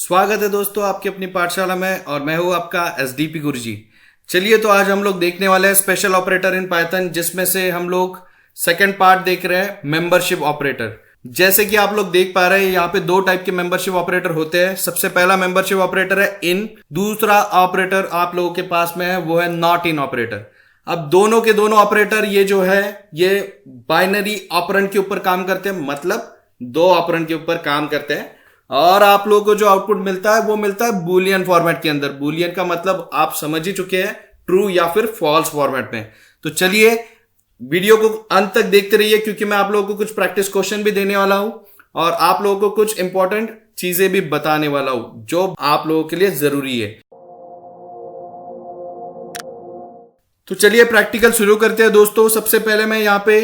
स्वागत है दोस्तों आपकी अपनी पाठशाला में और मैं हूं आपका एसडीपी गुरुजी। चलिए तो आज हम लोग देखने वाले हैं स्पेशल ऑपरेटर इन पाइथन, जिसमें से हम लोग सेकंड पार्ट देख रहे हैं मेंबरशिप ऑपरेटर। जैसे कि आप लोग देख पा रहे हैं यहाँ पे दो टाइप के मेंबरशिप ऑपरेटर होते हैं। सबसे पहला मेंबरशिप ऑपरेटर है इन, दूसरा ऑपरेटर आप लोगों के पास में है वो है नॉट इन ऑपरेटर। अब दोनों के दोनों ऑपरेटर ये जो है ये बाइनरी ऑपरेंड के ऊपर काम करते हैं, मतलब दो ऑपरेंड के ऊपर काम करते हैं और आप लोगों को जो आउटपुट मिलता है वो मिलता है बूलियन फॉर्मेट के अंदर। बूलियन का मतलब आप समझ ही चुके हैं, ट्रू या फिर फॉल्स फॉर्मेट में। तो चलिए वीडियो को अंत तक देखते रहिए, क्योंकि मैं आप लोगों को कुछ प्रैक्टिस क्वेश्चन भी देने वाला हूं और आप लोगों को कुछ इंपॉर्टेंट चीजें भी बताने वाला हूं जो आप लोगों के लिए जरूरी है। तो चलिए प्रैक्टिकल शुरू करते हैं दोस्तों। सबसे पहले मैं यहाँ पे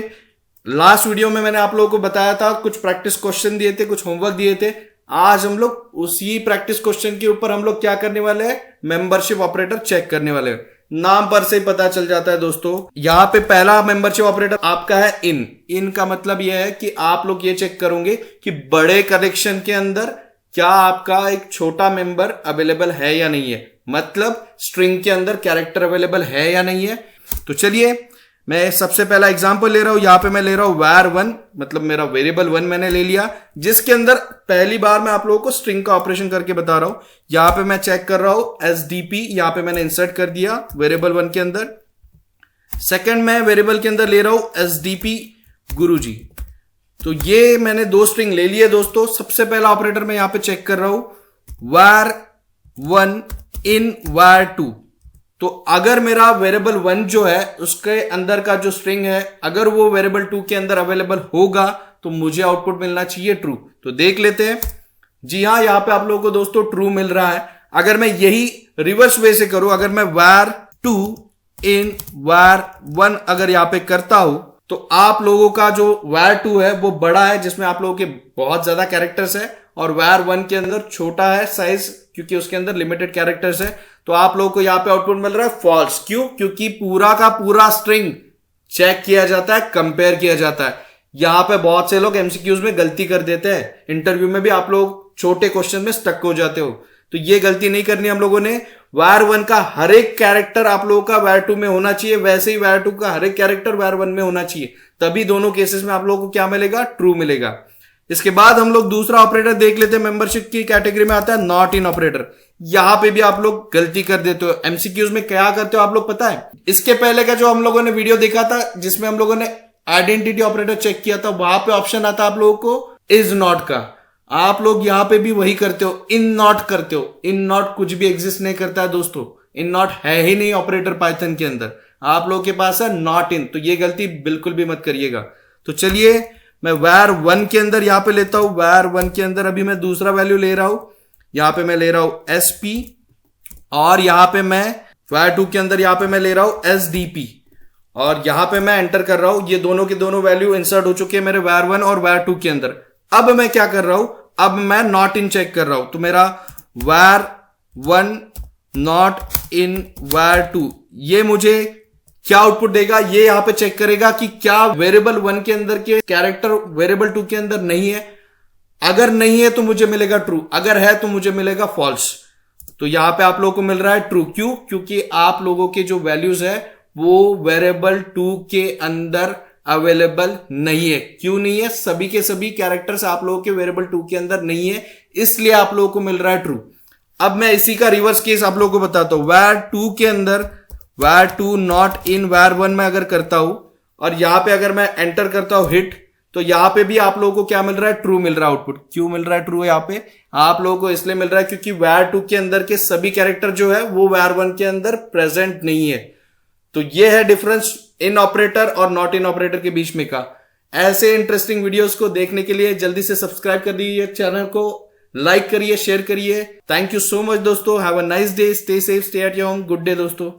लास्ट वीडियो में मैंने आप लोगों को बताया था, कुछ प्रैक्टिस क्वेश्चन दिए थे, कुछ होमवर्क दिए थे। आज हम लोग उसी प्रैक्टिस क्वेश्चन के ऊपर हम लोग क्या करने वाले हैं, मेंबरशिप ऑपरेटर चेक करने वाले हैं। नाम पर से ही पता चल जाता है दोस्तों। यहाँ पे पहला मेंबरशिप ऑपरेटर आपका है इन। इन का मतलब यह है कि आप लोग ये चेक करोगे कि बड़े कलेक्शन के अंदर क्या आपका एक छोटा मेंबर अवेलेबल है या नहीं है, मतलब स्ट्रिंग के अंदर कैरेक्टर अवेलेबल है या नहीं है। तो चलिए मैं सबसे पहला एग्जांपल ले रहा हूं। यहां पे मैं ले रहा हूं var1, मतलब मेरा वेरिएबल 1 मैंने ले लिया, जिसके अंदर पहली बार मैं आप लोगों को स्ट्रिंग का ऑपरेशन करके बता रहा हूं। यहां पे मैं चेक कर रहा हूं SDP, यहां पे मैंने इंसर्ट कर दिया वेरिएबल 1 के अंदर। सेकंड मैं वेरिएबल के अंदर ले रहा हूं SDP गुरुजी। तो ये मैंने दो स्ट्रिंग ले लिए दोस्तों। सबसे पहला ऑपरेटर मैं यहां पे चेक कर रहा हूं var1 इन var2। तो अगर मेरा वेरिएबल 1 जो है उसके अंदर का जो स्ट्रिंग है अगर वो वेरिएबल 2 के अंदर अवेलेबल होगा तो मुझे आउटपुट मिलना चाहिए ट्रू। तो देख लेते हैं। जी हाँ, यहां पे आप लोगों को दोस्तों ट्रू मिल रहा है। अगर मैं यही रिवर्स वे से करूं, अगर मैं var2 इन var1 अगर यहां पे करता हूं तो आप लोगों का जो var2 है वो बड़ा है, जिसमें आप लोगों के बहुत ज्यादा कैरेक्टर्स है, और var1 के अंदर छोटा है साइज, क्योंकि उसके अंदर लिमिटेड कैरेक्टर्स है। तो आप लोगों को यहां पे आउटपुट मिल रहा है फॉल्स। क्यों? क्योंकि पूरा का पूरा स्ट्रिंग चेक किया जाता है, कंपेयर किया जाता है। यहां पे बहुत से लोग एमसीक्यूज में गलती कर देते हैं, इंटरव्यू में भी आप लोग छोटे क्वेश्चन में स्टक हो जाते हो। तो ये गलती नहीं करनी हम लोगों ने। var1 का हर एक कैरेक्टर आप लोगों का var2 में होना चाहिए, वैसे ही var2 का हर एक कैरेक्टर var1 में होना चाहिए, तभी दोनों केसेस में आप लोगों को क्या मिलेगा, ट्रू मिलेगा। इसके बाद हम लोग दूसरा ऑपरेटर देख लेते हैं। मेंबरशिप की कैटेगरी में आता है नॉट इन ऑपरेटर। यहां पे भी आप लोग गलती कर देते हो। एमसीक्यूज में क्या करते हो आप लोग पता है? इसके पहले का जो हम लोगों ने वीडियो देखा था जिसमें हम लोगों ने आइडेंटिटी ऑपरेटर चेक किया था, वहां पे ऑप्शन आता आप लोगों को इज नॉट का। आप लोग यहां पे भी वही करते हो, इन नॉट करते हो। इन नॉट कुछ भी एग्जिस्ट नहीं करता है दोस्तों, इन नॉट है ही नहीं ऑपरेटर पाइथन के अंदर। आप लोगों के पास है नॉट इन, तो ये गलती बिल्कुल भी मत करिएगा। तो चलिए मैं var1 के अंदर यहां पे लेता हूं। var1 के अंदर अभी मैं दूसरा वैल्यू ले रहा हूं। यहां पे मैं ले रहा हूं SP, और यहां पे मैं var2 के अंदर यहां पे मैं ले रहा हूं SDP, और यहां पे मैं एंटर कर रहा हूं। ये दोनों के दोनों वैल्यू इंसर्ट हो चुके हैं मेरे var1 और var2 के अंदर। अब मैं क्या कर रहा हूं, अब मैं नॉट इन चेक कर रहा हूं। तो मेरा var1 नॉट इन var2 ये मुझे क्या आउटपुट देगा, ये यहां पे चेक करेगा कि क्या वेरिएबल 1 के अंदर के कैरेक्टर वेरिएबल 2 के अंदर नहीं है। अगर नहीं है तो मुझे मिलेगा ट्रू, अगर है तो मुझे मिलेगा फॉल्स। तो यहां पे आप लोगों को मिल रहा है ट्रू। क्यों? क्योंकि आप लोगों के जो वैल्यूज है वो वेरिएबल 2 के अंदर अवेलेबल नहीं है। क्यों नहीं है? सभी के सभी कैरेक्टर्स आप लोगों के वेरिएबल 2 के अंदर नहीं है, इसलिए आप लोगों को मिल रहा है ट्रू। अब मैं इसी का रिवर्स केस आप लोगों को बताता हूं। var2 के अंदर var2 नॉट इन var1 में अगर करता हूं और यहां पे अगर मैं एंटर करता हूं हिट, तो यहां पे भी आप लोगों को क्या मिल रहा है, ट्रू मिल रहा है आउटपुट। क्यों मिल रहा है ट्रू? यहां पे आप लोगों को इसलिए मिल रहा है क्योंकि var2 के अंदर के सभी कैरेक्टर जो है वो var1 के अंदर प्रेजेंट नहीं है। तो ये है डिफरेंस इन ऑपरेटर और नॉट इन ऑपरेटर के बीच में का। ऐसे इंटरेस्टिंग वीडियोस को देखने के लिए जल्दी से सब्सक्राइब कर दीजिए, चैनल को लाइक करिए, शेयर करिए। थैंक यू सो मच दोस्तों। Have a nice day, stay safe, stay at your home. Good day दोस्तों।